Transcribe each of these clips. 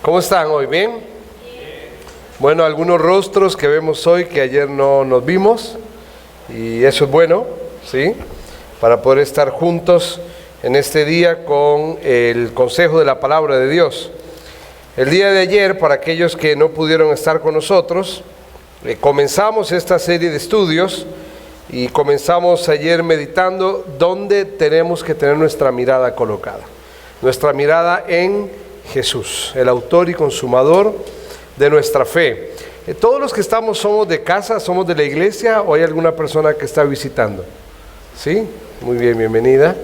¿Cómo están hoy? ¿Bien? Bueno, algunos rostros que vemos hoy que ayer no nos vimos, y eso es bueno, ¿sí? Para poder estar juntos en este día con el consejo de la palabra de Dios. El día de ayer, para aquellos que no pudieron estar con nosotros, comenzamos esta serie de estudios y comenzamos ayer meditando dónde tenemos que tener nuestra mirada colocada. Nuestra mirada en Jesús, el autor y consumador de nuestra fe. Todos los que estamos somos de casa, somos de la iglesia, o hay alguna persona que está visitando. ¿Sí? Muy bien, bienvenida.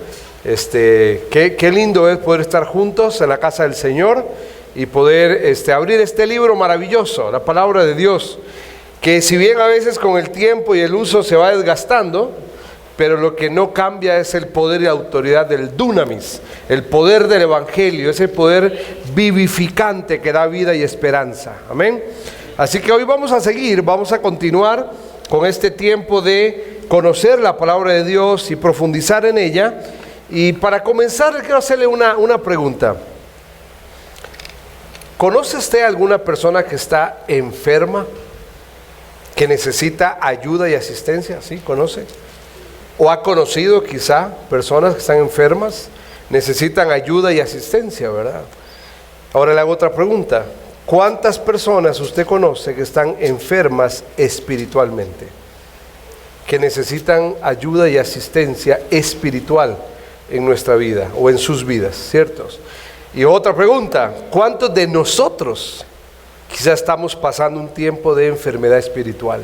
Qué lindo es poder estar juntos en la casa del Señor y poder abrir este libro maravilloso, la palabra de Dios, que si bien a veces con el tiempo y el uso se va desgastando, pero lo que no cambia es el poder y autoridad del dunamis, el poder del evangelio, ese poder vivificante que da vida y esperanza. Amén. Así que hoy vamos a continuar con este tiempo de conocer la palabra de Dios y profundizar en ella. Y para comenzar quiero hacerle una pregunta. ¿Conoce usted alguna persona que está enferma, que necesita ayuda y asistencia? ¿Sí? ¿Conoce? ¿O ha conocido quizá personas que están enfermas, necesitan ayuda y asistencia, verdad? Ahora le hago otra pregunta. ¿Cuántas personas usted conoce que están enfermas espiritualmente? Que necesitan ayuda y asistencia espiritual en nuestra vida o en sus vidas, ¿ciertos? Y otra pregunta. ¿Cuántos de nosotros quizá estamos pasando un tiempo de enfermedad espiritual,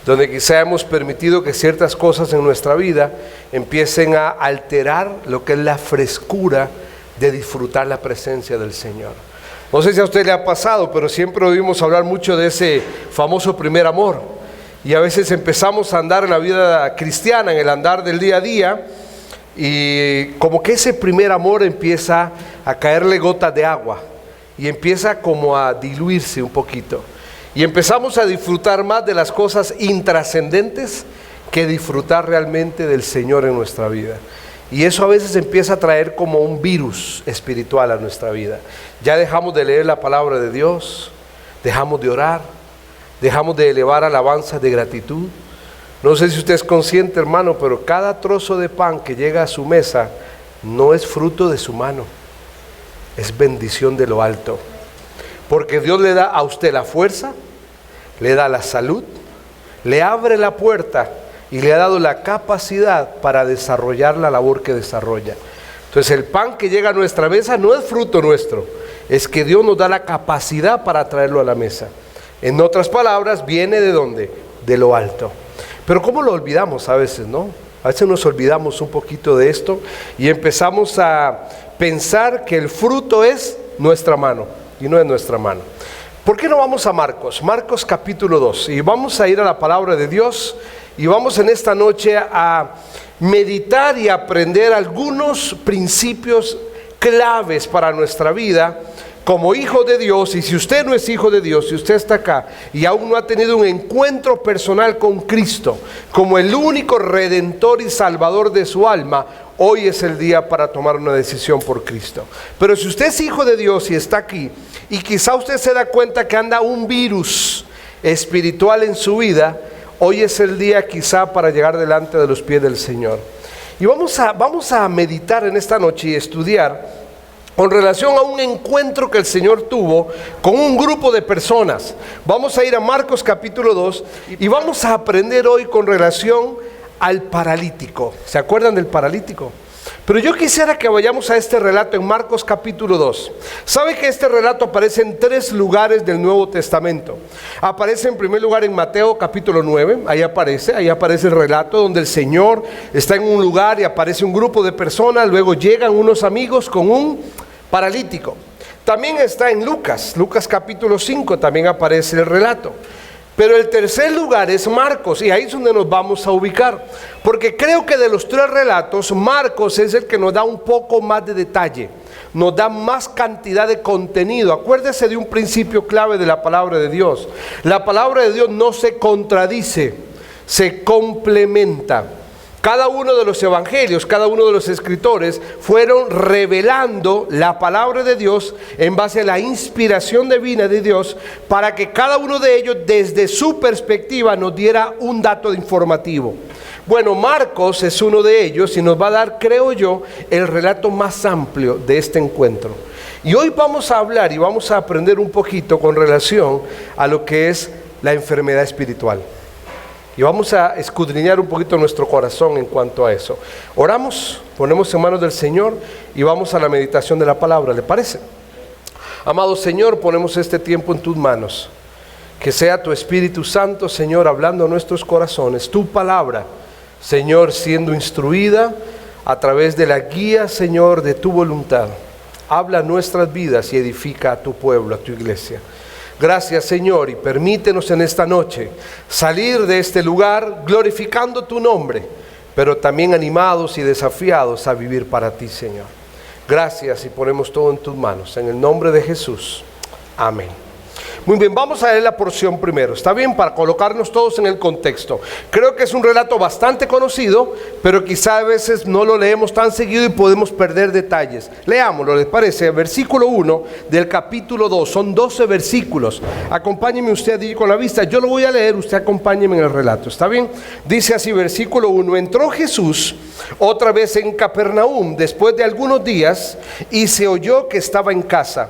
donde quizá hemos permitido que ciertas cosas en nuestra vida empiecen a alterar lo que es la frescura de disfrutar la presencia del Señor? No sé si a usted le ha pasado, pero siempre oímos hablar mucho de ese famoso primer amor. Y a veces empezamos a andar en la vida cristiana, en el andar del día a día, y como que ese primer amor empieza a caerle gotas de agua y empieza como a diluirse un poquito. Y empezamos a disfrutar más de las cosas intrascendentes que disfrutar realmente del Señor en nuestra vida. Y eso a veces empieza a traer como un virus espiritual a nuestra vida. Ya dejamos de leer la palabra de Dios, dejamos de orar, dejamos de elevar alabanzas de gratitud. No sé si usted es consciente, hermano, pero cada trozo de pan que llega a su mesa no es fruto de su mano, es bendición de lo alto. Porque Dios le da a usted la fuerza, le da la salud, le abre la puerta y le ha dado la capacidad para desarrollar la labor que desarrolla. Entonces el pan que llega a nuestra mesa no es fruto nuestro, es que Dios nos da la capacidad para traerlo a la mesa. En otras palabras, viene ¿de dónde? De lo alto. Pero ¿cómo lo olvidamos a veces, no? A veces nos olvidamos un poquito de esto y empezamos a pensar que el fruto es nuestra mano y no es nuestra mano. ¿Por qué no vamos a Marcos? Marcos capítulo 2, y vamos a ir a la palabra de Dios y vamos en esta noche a meditar y aprender algunos principios claves para nuestra vida como hijo de Dios. Y si usted no es hijo de Dios, si usted está acá y aún no ha tenido un encuentro personal con Cristo como el único redentor y salvador de su alma, hoy es el día para tomar una decisión por Cristo. Pero si usted es hijo de Dios y está aquí, y quizá usted se da cuenta que anda un virus espiritual en su vida, hoy es el día quizá para llegar delante de los pies del Señor. Y vamos a meditar en esta noche y estudiar con relación a un encuentro que el Señor tuvo con un grupo de personas. Vamos a ir a Marcos capítulo 2 y vamos a aprender hoy con relación al paralítico. ¿Se acuerdan del paralítico? Pero yo quisiera que vayamos a este relato en Marcos capítulo 2. ¿Sabe que este relato aparece en 3 lugares del Nuevo Testamento? Aparece en primer lugar en Mateo capítulo 9, ahí aparece el relato donde el Señor está en un lugar y aparece un grupo de personas, luego llegan unos amigos con un paralítico. También está en Lucas capítulo 5, también aparece el relato. Pero el tercer lugar es Marcos, y ahí es donde nos vamos a ubicar, porque creo que de los 3 relatos, Marcos es el que nos da un poco más de detalle, nos da más cantidad de contenido. Acuérdese de un principio clave de la palabra de Dios: la palabra de Dios no se contradice, se complementa. Cada uno de los evangelios, cada uno de los escritores fueron revelando la palabra de Dios en base a la inspiración divina de Dios, para que cada uno de ellos desde su perspectiva nos diera un dato informativo. Bueno, Marcos es uno de ellos y nos va a dar, creo yo, el relato más amplio de este encuentro. Y hoy vamos a hablar y vamos a aprender un poquito con relación a lo que es la enfermedad espiritual. Y vamos a escudriñar un poquito nuestro corazón en cuanto a eso. Oramos, ponemos en manos del Señor y vamos a la meditación de la palabra, ¿le parece? Amado Señor, ponemos este tiempo en tus manos. Que sea tu Espíritu Santo, Señor, hablando a nuestros corazones. Tu palabra, Señor, siendo instruida a través de la guía, Señor, de tu voluntad. Habla nuestras vidas y edifica a tu pueblo, a tu iglesia. Gracias, Señor, y permítenos en esta noche salir de este lugar glorificando tu nombre, pero también animados y desafiados a vivir para ti, Señor. Gracias y ponemos todo en tus manos. En el nombre de Jesús. Amén. Muy bien, vamos a leer la porción primero, ¿está bien? Para colocarnos todos en el contexto. Creo que es un relato bastante conocido, pero quizá a veces no lo leemos tan seguido y podemos perder detalles. Leámoslo, ¿les parece? Versículo 1 del capítulo 2, son 12 versículos. Acompáñeme usted allí con la vista, yo lo voy a leer, usted acompáñeme en el relato, ¿está bien? Dice así, versículo 1, entró Jesús otra vez en Capernaum después de algunos días y se oyó que estaba en casa.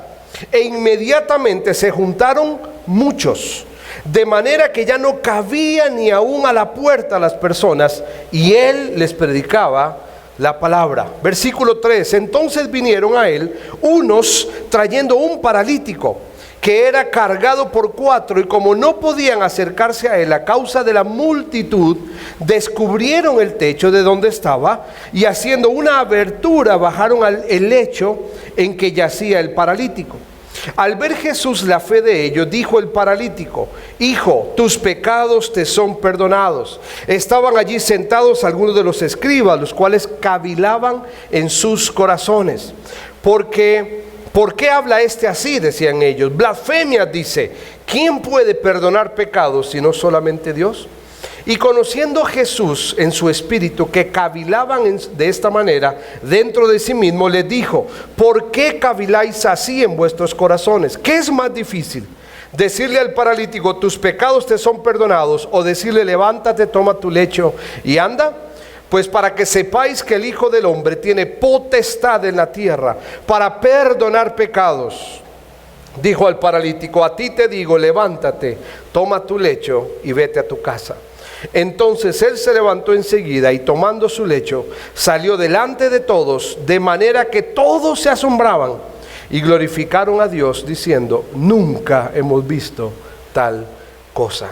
E inmediatamente se juntaron muchos, de manera que ya no cabía ni aún a la puerta las personas, y él les predicaba la palabra. Versículo 3, entonces vinieron a él unos trayendo un paralítico, que era cargado por 4, y como no podían acercarse a él a causa de la multitud, descubrieron el techo de donde estaba, y haciendo una abertura bajaron el lecho en que yacía el paralítico. Al ver Jesús la fe de ellos, dijo el paralítico, hijo, tus pecados te son perdonados. Estaban allí sentados algunos de los escribas, los cuales cavilaban en sus corazones. ¿Por qué habla este así?, decían ellos. Blasfemias dice. ¿Quién puede perdonar pecados sino solamente Dios? Y conociendo Jesús en su espíritu que cavilaban de esta manera dentro de sí mismo, les dijo, ¿por qué caviláis así en vuestros corazones? ¿Qué es más difícil? ¿Decirle al paralítico, tus pecados te son perdonados? ¿O decirle, levántate, toma tu lecho y anda? Pues para que sepáis que el Hijo del Hombre tiene potestad en la tierra para perdonar pecados. Dijo al paralítico, a ti te digo, levántate, toma tu lecho y vete a tu casa. Entonces él se levantó enseguida y tomando su lecho salió delante de todos, de manera que todos se asombraban y glorificaron a Dios diciendo, nunca hemos visto tal cosa.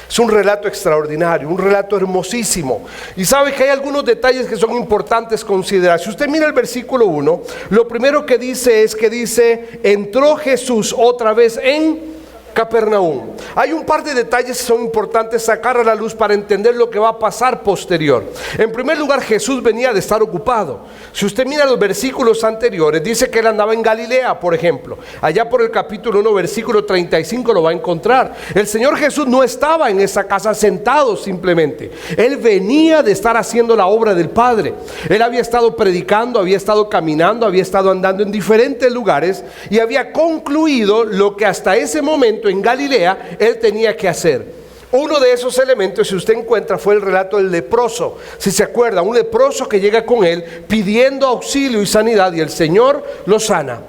Es un relato extraordinario, un relato hermosísimo. Y sabe que hay algunos detalles que son importantes considerar. Si usted mira el versículo 1, lo primero que dice es que dice, entró Jesús otra vez en Capernaum. Hay un par de detalles que son importantes sacar a la luz para entender lo que va a pasar posterior. En primer lugar, Jesús venía de estar ocupado. Si usted mira los versículos anteriores, dice que él andaba en Galilea, por ejemplo. Allá por el capítulo 1, versículo 35 lo va a encontrar. El Señor Jesús no estaba en esa casa sentado simplemente. Él venía de estar haciendo la obra del Padre. Él había estado predicando, había estado caminando, había estado andando en diferentes lugares y había concluido lo que hasta ese momento en Galilea él tenía que hacer. Uno de esos elementos, si usted encuentra, fue el relato del leproso. Si se acuerda, un leproso que llega con él pidiendo auxilio y sanidad y el Señor lo sana.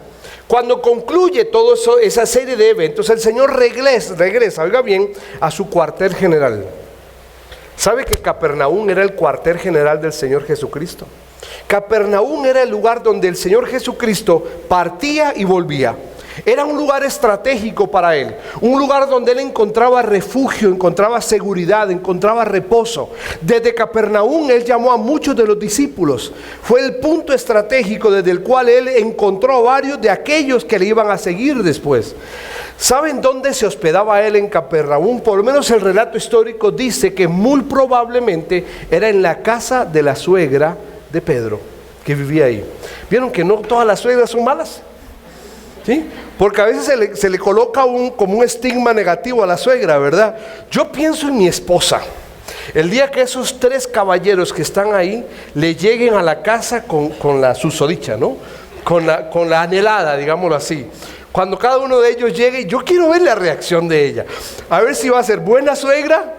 Cuando concluye todo eso, esa serie de eventos, el Señor regresa, oiga bien, a su cuartel general. ¿Sabe que Capernaum era el cuartel general del Señor Jesucristo? Capernaum era el lugar donde el Señor Jesucristo partía y volvía. Era un lugar estratégico para él, un lugar donde él encontraba refugio, encontraba seguridad, encontraba reposo. Desde Capernaum él llamó a muchos de los discípulos. Fue el punto estratégico desde el cual él encontró a varios de aquellos que le iban a seguir después. ¿Saben dónde se hospedaba él en Capernaum? Por lo menos el relato histórico dice que muy probablemente era en la casa de la suegra de Pedro, que vivía ahí. ¿Vieron que no todas las suegras son malas? ¿Sí? Porque a veces se le coloca como un estigma negativo a la suegra, ¿verdad? Yo pienso en mi esposa. El día que esos 3 caballeros que están ahí le lleguen a la casa con la susodicha, ¿no? Con la anhelada, digámoslo así. Cuando cada uno de ellos llegue, yo quiero ver la reacción de ella. A ver si va a ser buena suegra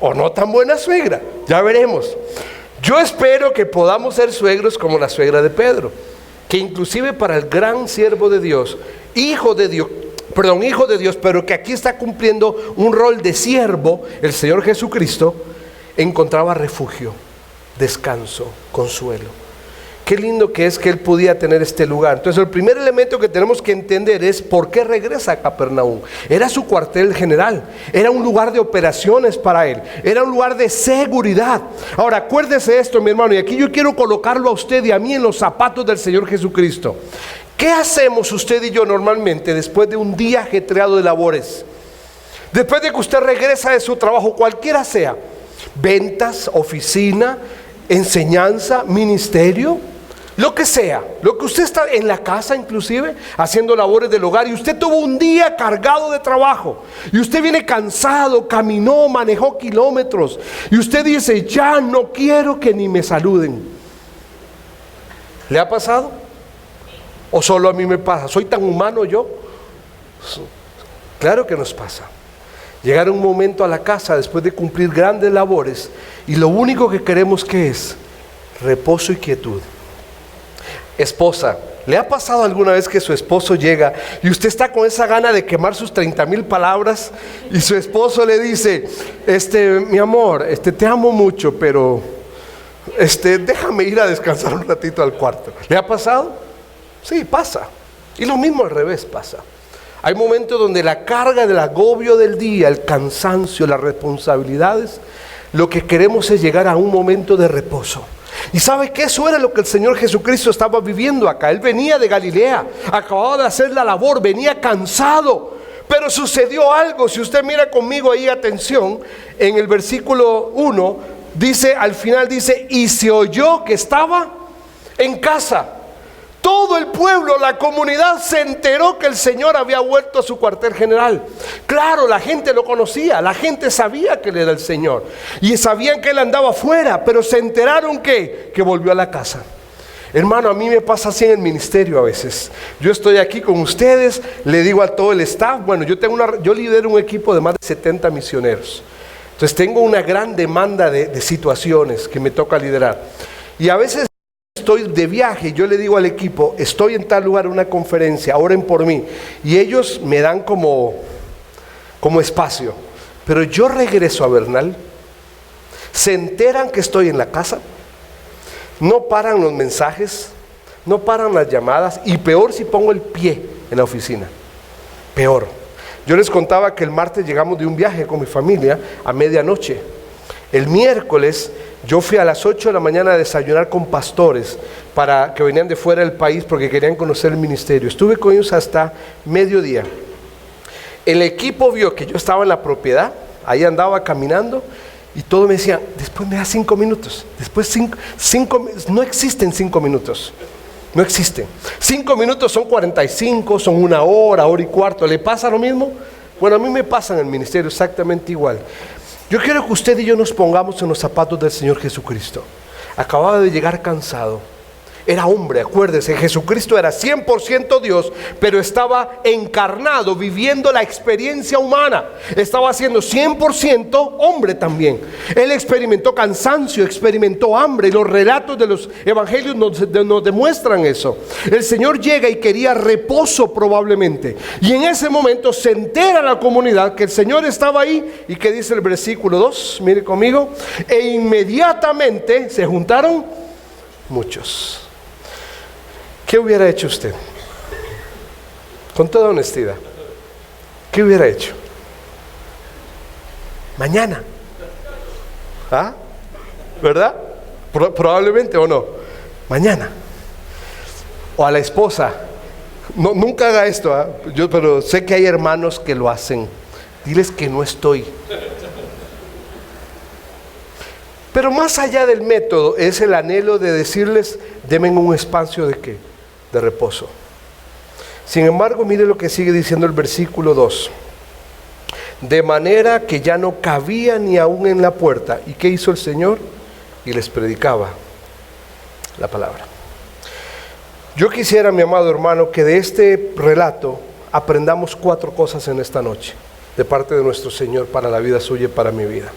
o no tan buena suegra. Ya veremos. Yo espero que podamos ser suegros como la suegra de Pedro, que inclusive para el gran siervo de Dios, hijo de Dios, pero que aquí está cumpliendo un rol de siervo, el Señor Jesucristo, encontraba refugio, descanso, consuelo. Qué lindo que es que él podía tener este lugar. Entonces el primer elemento que tenemos que entender es por qué regresa a Capernaum. Era su cuartel general, era un lugar de operaciones para él, era un lugar de seguridad. Ahora acuérdese esto, mi hermano, y aquí yo quiero colocarlo a usted y a mí en los zapatos del Señor Jesucristo. ¿Qué hacemos usted y yo normalmente después de un día ajetreado de labores? Después de que usted regresa de su trabajo, cualquiera sea, ventas, oficina, enseñanza, ministerio, lo que sea, lo que usted está en la casa inclusive, haciendo labores del hogar, y usted tuvo un día cargado de trabajo, y usted viene cansado, caminó, manejó kilómetros, y usted dice, ya no quiero que ni me saluden. ¿Le ha pasado? ¿O solo a mí me pasa? ¿Soy tan humano yo? Claro que nos pasa. Llegar un momento a la casa después de cumplir grandes labores, y lo único que queremos que es reposo y quietud. Esposa, ¿le ha pasado alguna vez que su esposo llega y usted está con esa gana de quemar sus 30,000 palabras y su esposo le dice, mi amor, te amo mucho, pero déjame ir a descansar un ratito al cuarto? ¿Le ha pasado? Sí, pasa. Y lo mismo al revés pasa. Hay momentos donde la carga del agobio del día, el cansancio, las responsabilidades, lo que queremos es llegar a un momento de reposo. Y sabe que eso era lo que el Señor Jesucristo estaba viviendo acá. Él venía de Galilea, acababa de hacer la labor, venía cansado, pero sucedió algo. Si usted mira conmigo ahí, atención, en el versículo 1 dice, al final dice, y se oyó que estaba en casa. Todo el pueblo, la comunidad se enteró que el Señor había vuelto a su cuartel general. Claro, la gente lo conocía, la gente sabía que él era el Señor y sabían que él andaba afuera, pero se enteraron que volvió a la casa. Hermano, a mí me pasa así en el ministerio a veces. Yo estoy aquí con ustedes, le digo a todo el staff, bueno, yo lidero un equipo de más de 70 misioneros. Entonces tengo una gran demanda de situaciones que me toca liderar. Y a veces estoy de viaje, yo le digo al equipo, estoy en tal lugar, una conferencia, oren por mí. Y ellos me dan como espacio. Pero yo regreso a Bernal, se enteran que estoy en la casa, no paran los mensajes, no paran las llamadas, y peor si pongo el pie en la oficina. Peor. Yo les contaba que el martes llegamos de un viaje con mi familia a medianoche. El miércoles yo fui a las 8 de la mañana a desayunar con pastores que venían de fuera del país porque querían conocer el ministerio. Estuve con ellos hasta mediodía. El equipo vio que yo estaba en la propiedad, ahí andaba caminando, y todos me decían, después me da 5 minutos, después 5, no existen 5 minutos, no existen. 5 minutos son 45, son 1 hora, hora y cuarto. ¿Le pasa lo mismo? Bueno, a mí me pasa en el ministerio exactamente igual. Yo quiero que usted y yo nos pongamos en los zapatos del Señor Jesucristo. Acababa de llegar cansado. Era hombre, acuérdese, Jesucristo era 100% Dios, pero estaba encarnado, viviendo la experiencia humana. Estaba siendo 100% hombre también. Él experimentó cansancio, experimentó hambre, y los relatos de los evangelios nos demuestran eso. El Señor llega y quería reposo probablemente. Y en ese momento se entera la comunidad que el Señor estaba ahí. ¿Y qué dice el versículo 2? Mire conmigo. E inmediatamente se juntaron muchos. ¿Qué hubiera hecho usted? Con toda honestidad, ¿qué hubiera hecho? Mañana. ¿Ah? ¿Verdad? Probablemente o no. Mañana. O a la esposa. No, nunca haga esto, ¿ah? Pero sé que hay hermanos que lo hacen. Diles que no estoy. Pero más allá del método es el anhelo de decirles, denme un espacio de ¿qué? De reposo. Sin embargo, mire lo que sigue diciendo el versículo 2. de manera que ya no cabía ni aún en la puerta. ¿Y qué hizo el Señor? Y les predicaba la palabra. Yo quisiera, mi amado hermano, que de este relato aprendamos 4 cosas en esta noche, de parte de nuestro Señor para la vida suya y para mi vida.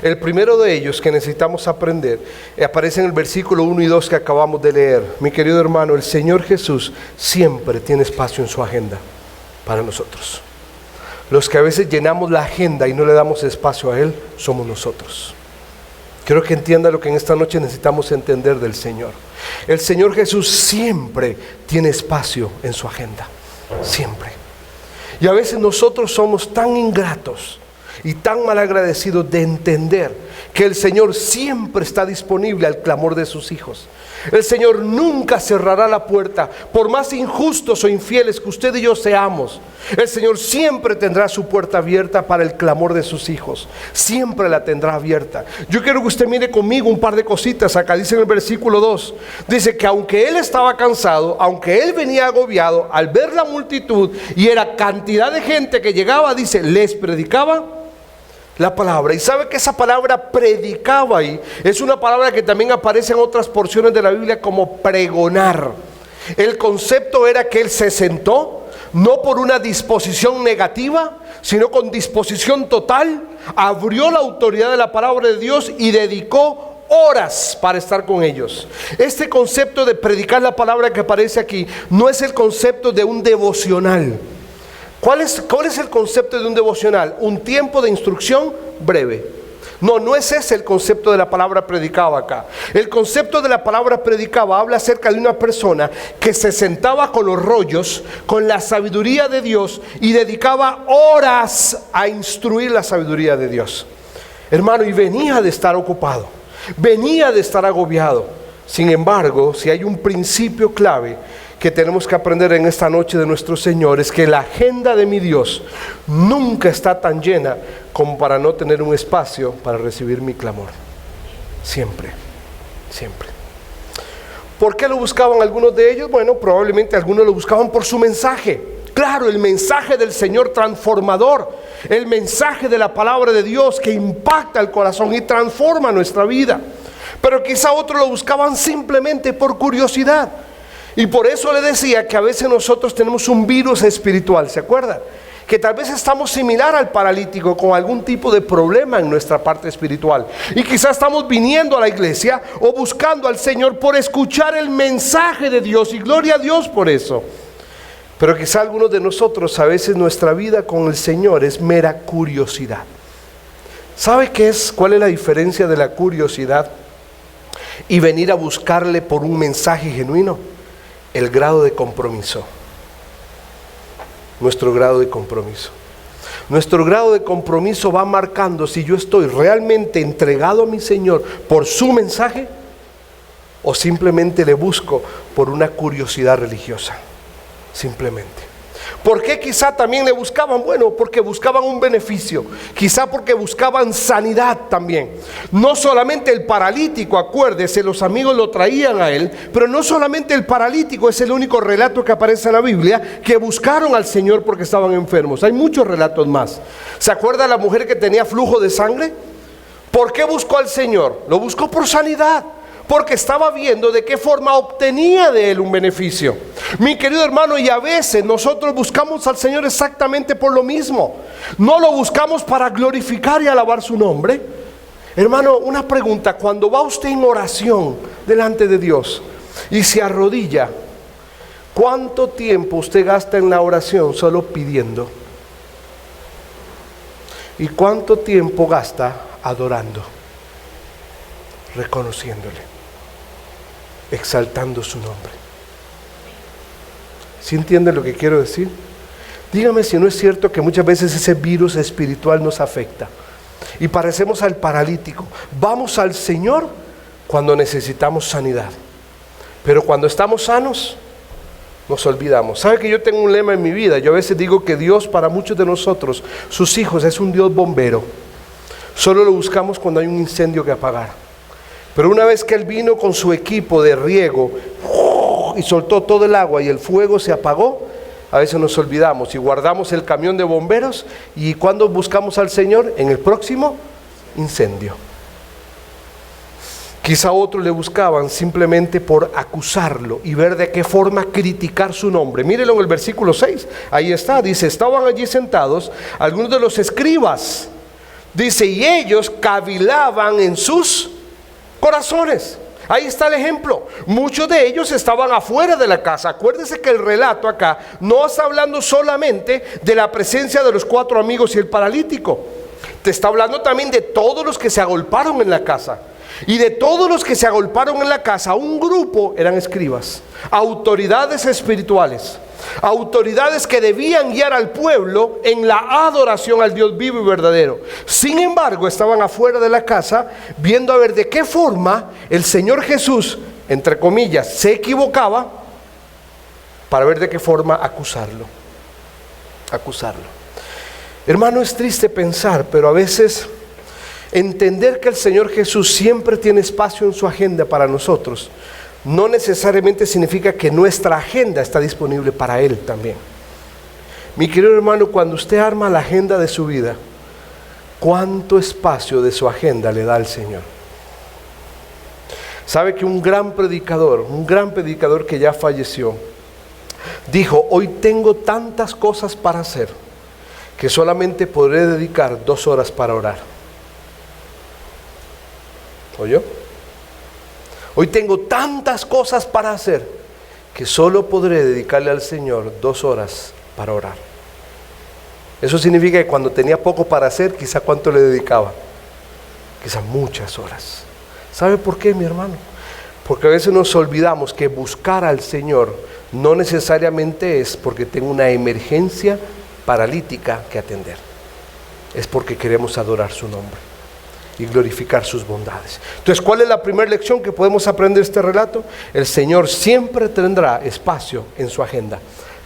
El primero de ellos que necesitamos aprender aparece en el versículo 1 y 2 que acabamos de leer. Mi querido hermano, el Señor Jesús siempre tiene espacio en su agenda para nosotros. Los que a veces llenamos la agenda y no le damos espacio a Él, somos nosotros. Quiero que entienda lo que en esta noche necesitamos entender del Señor. El Señor Jesús siempre tiene espacio en su agenda, siempre. Y a veces nosotros somos tan ingratos y tan malagradecidos de entender que el Señor siempre está disponible al clamor de sus hijos. El Señor nunca cerrará la puerta, por más injustos o infieles que usted y yo seamos. El Señor siempre tendrá su puerta abierta para el clamor de sus hijos. Siempre la tendrá abierta. Yo quiero que usted mire conmigo un par de cositas acá. Dice en el versículo 2, dice que aunque Él estaba cansado, aunque Él venía agobiado, al ver la multitud y era cantidad de gente que llegaba, dice, les predicaba la palabra. Y sabe que esa palabra predicaba ahí es una palabra que también aparece en otras porciones de la Biblia como pregonar. El concepto era que Él se sentó, no por una disposición negativa, sino con disposición total, abrió la autoridad de la palabra de Dios y dedicó horas para estar con ellos. Este concepto de predicar la palabra que aparece aquí no es el concepto de un devocional. ¿Cuál es el concepto de un devocional? Un tiempo de instrucción breve. No es ese el concepto de la palabra predicaba acá. El concepto de la palabra predicaba habla acerca de una persona que se sentaba con los rollos, con la sabiduría de Dios y dedicaba horas a instruir la sabiduría de Dios. Hermano, y venía de estar ocupado, venía de estar agobiado. Sin embargo, si hay un principio clave que tenemos que aprender en esta noche de nuestro Señor, es que la agenda de mi Dios nunca está tan llena como para no tener un espacio para recibir mi clamor. Siempre, siempre. ¿Por qué lo buscaban algunos de ellos? Bueno, probablemente algunos lo buscaban por su mensaje. Claro, el mensaje del Señor transformador, el mensaje de la palabra de Dios que impacta el corazón y transforma nuestra vida. Pero quizá otros lo buscaban simplemente por curiosidad. Y por eso le decía que a veces nosotros tenemos un virus espiritual, ¿se acuerdan? Que tal vez estamos similar al paralítico con algún tipo de problema en nuestra parte espiritual. Y quizás estamos viniendo a la iglesia o buscando al Señor por escuchar el mensaje de Dios y gloria a Dios por eso. Pero quizá algunos de nosotros a veces nuestra vida con el Señor es mera curiosidad. ¿Sabe cuál es la diferencia de la curiosidad y venir a buscarle por un mensaje genuino? El grado de compromiso. Nuestro grado de compromiso. Nuestro grado de compromiso va marcando si yo estoy realmente entregado a mi Señor por su mensaje o simplemente le busco por una curiosidad religiosa. Simplemente. ¿Por qué quizá también le buscaban? Bueno, porque buscaban un beneficio. Quizá porque buscaban sanidad también. No solamente el paralítico, acuérdese, los amigos lo traían a él, pero no solamente el paralítico es el único relato que aparece en la Biblia que buscaron al Señor porque estaban enfermos. Hay muchos relatos más. ¿Se acuerda la mujer que tenía flujo de sangre? ¿Por qué buscó al Señor? Lo buscó por sanidad. Porque estaba viendo de qué forma obtenía de él un beneficio. Mi querido hermano, y a veces nosotros buscamos al Señor exactamente por lo mismo. No lo buscamos para glorificar y alabar su nombre. Hermano, una pregunta: cuando va usted en oración delante de Dios y se arrodilla, ¿cuánto tiempo usted gasta en la oración solo pidiendo? ¿Y cuánto tiempo gasta adorando, reconociéndole, exaltando su nombre? ¿Sí entiende lo que quiero decir? Dígame si no es cierto que muchas veces ese virus espiritual nos afecta y parecemos al paralítico. Vamos al Señor cuando necesitamos sanidad, pero cuando estamos sanos nos olvidamos. ¿Sabe que yo tengo un lema en mi vida? Yo a veces digo que Dios, para muchos de nosotros, sus hijos, es un Dios bombero. Solo lo buscamos cuando hay un incendio que apagar. Pero una vez que Él vino con su equipo de riego y soltó todo el agua y el fuego se apagó, A veces nos olvidamos y guardamos el camión de bomberos, y cuando buscamos al Señor, en el próximo incendio. Quizá otros le buscaban simplemente por acusarlo y ver de qué forma criticar su nombre. Mírenlo en el versículo 6, ahí está, dice, estaban allí sentados algunos de los escribas, dice, y ellos cavilaban en sus corazones. Ahí está el ejemplo. Muchos de ellos estaban afuera de la casa. Acuérdese que el relato acá no está hablando solamente de la presencia de los 4 amigos y el paralítico. Te está hablando también de todos los que se agolparon en la casa. Y de todos los que se agolparon en la casa, un grupo eran escribas, autoridades espirituales, autoridades que debían guiar al pueblo en la adoración al Dios vivo y verdadero. Sin embargo, estaban afuera de la casa viendo a ver de qué forma el Señor Jesús, entre comillas, se equivocaba, para ver de qué forma acusarlo. Hermano, es triste pensar, pero a veces entender que el Señor Jesús siempre tiene espacio en su agenda para nosotros no necesariamente significa que nuestra agenda está disponible para Él también. Mi querido hermano, cuando usted arma la agenda de su vida, ¿cuánto espacio de su agenda le da al Señor? Sabe que un gran predicador que ya falleció, dijo, hoy tengo tantas cosas para hacer que solamente podré dedicar 2 horas para orar. ¿Oyó? Hoy tengo tantas cosas para hacer que solo podré dedicarle al Señor 2 horas para orar. Eso significa que cuando tenía poco para hacer, quizá cuánto le dedicaba, quizá muchas horas. ¿Sabe por qué, mi hermano? Porque a veces nos olvidamos que buscar al Señor no necesariamente es porque tengo una emergencia paralítica que atender. Es porque queremos adorar su nombre y glorificar sus bondades. Entonces, ¿cuál es la primera lección que podemos aprender de este relato? El Señor siempre tendrá espacio en su agenda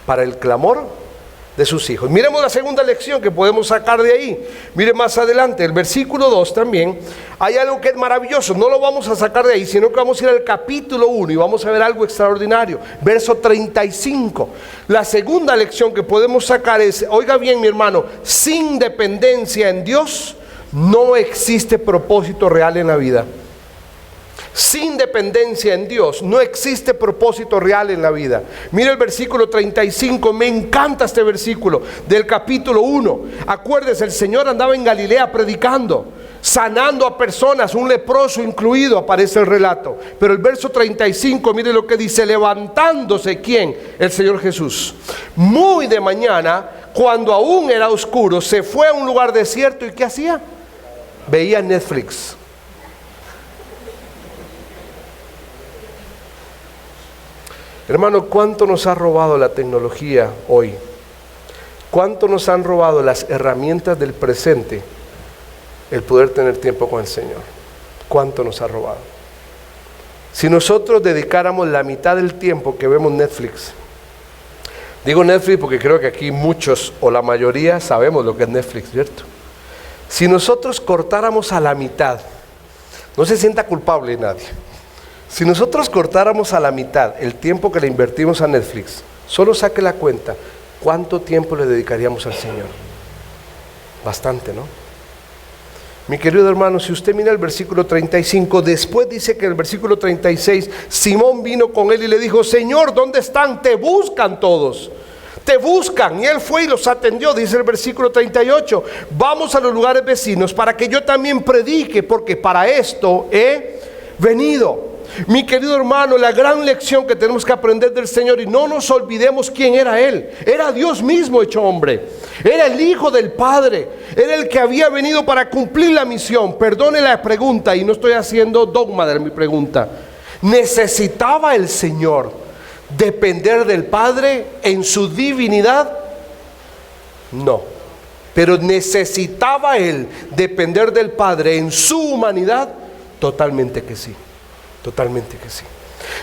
para el clamor de sus hijos. Miremos la segunda lección que podemos sacar de ahí. Mire más adelante, el versículo 2 también, hay algo que es maravilloso. No lo vamos a sacar de ahí, sino que vamos a ir al capítulo 1 y vamos a ver algo extraordinario. Verso 35. La segunda lección que podemos sacar es, oiga bien, mi hermano, sin dependencia en Dios no existe propósito real en la vida. Sin dependencia en Dios no existe propósito real en la vida. Mira el versículo 35, me encanta este versículo del capítulo 1. Acuérdese, el Señor andaba en Galilea predicando, sanando a personas, un leproso incluido, aparece el relato. Pero el verso 35, mire lo que dice, levantándose, ¿quién? El Señor Jesús. Muy de mañana, cuando aún era oscuro, se fue a un lugar desierto. ¿Y qué hacía? Veía Netflix. Hermano, ¿cuánto nos ha robado la tecnología hoy? ¿Cuánto nos han robado las herramientas del presente el poder tener tiempo con el Señor? ¿Cuánto nos ha robado? Si nosotros dedicáramos la mitad del tiempo que vemos Netflix, digo Netflix porque creo que aquí muchos o la mayoría sabemos lo que es Netflix, ¿cierto? Si nosotros cortáramos a la mitad, no se sienta culpable nadie. Si nosotros cortáramos a la mitad el tiempo que le invertimos a Netflix, solo saque la cuenta, ¿cuánto tiempo le dedicaríamos al Señor? Bastante, ¿no? Mi querido hermano, si usted mira el versículo 35, después dice que en el versículo 36, Simón vino con él y le dijo, Señor, ¿dónde están? Te buscan todos. Te buscan. Y él fue y los atendió, dice el versículo 38. Vamos a los lugares vecinos para que yo también predique, porque para esto he venido. Mi querido hermano, la gran lección que tenemos que aprender del Señor, y no nos olvidemos quién era Él. Era Dios mismo hecho hombre. Era el Hijo del Padre. Era el que había venido para cumplir la misión. Perdone la pregunta, y no estoy haciendo dogma de mi pregunta. ¿Necesitaba el Señor depender del Padre en su divinidad? No. Pero ¿necesitaba Él depender del Padre en su humanidad? Totalmente que sí. Totalmente que sí.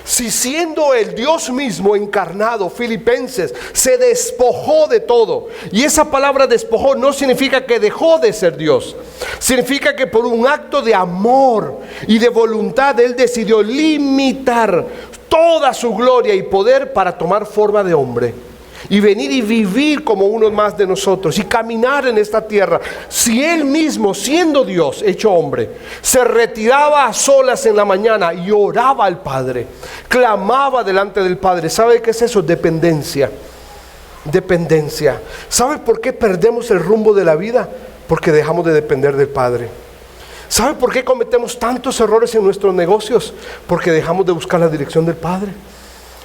Si siendo el Dios mismo encarnado, Filipenses, se despojó de todo. Y esa palabra despojó no significa que dejó de ser Dios. Significa que por un acto de amor y de voluntad, Él decidió limitar toda su gloria y poder para tomar forma de hombre. y venir y vivir como uno más de nosotros y caminar en esta tierra. Si Él mismo, siendo Dios hecho hombre, se retiraba a solas en la mañana y oraba al Padre, clamaba delante del Padre. ¿Sabe qué es eso? Dependencia. Dependencia. ¿Sabe por qué perdemos el rumbo de la vida? Porque dejamos de depender del Padre. ¿Sabe por qué cometemos tantos errores en nuestros negocios? Porque dejamos de buscar la dirección del Padre.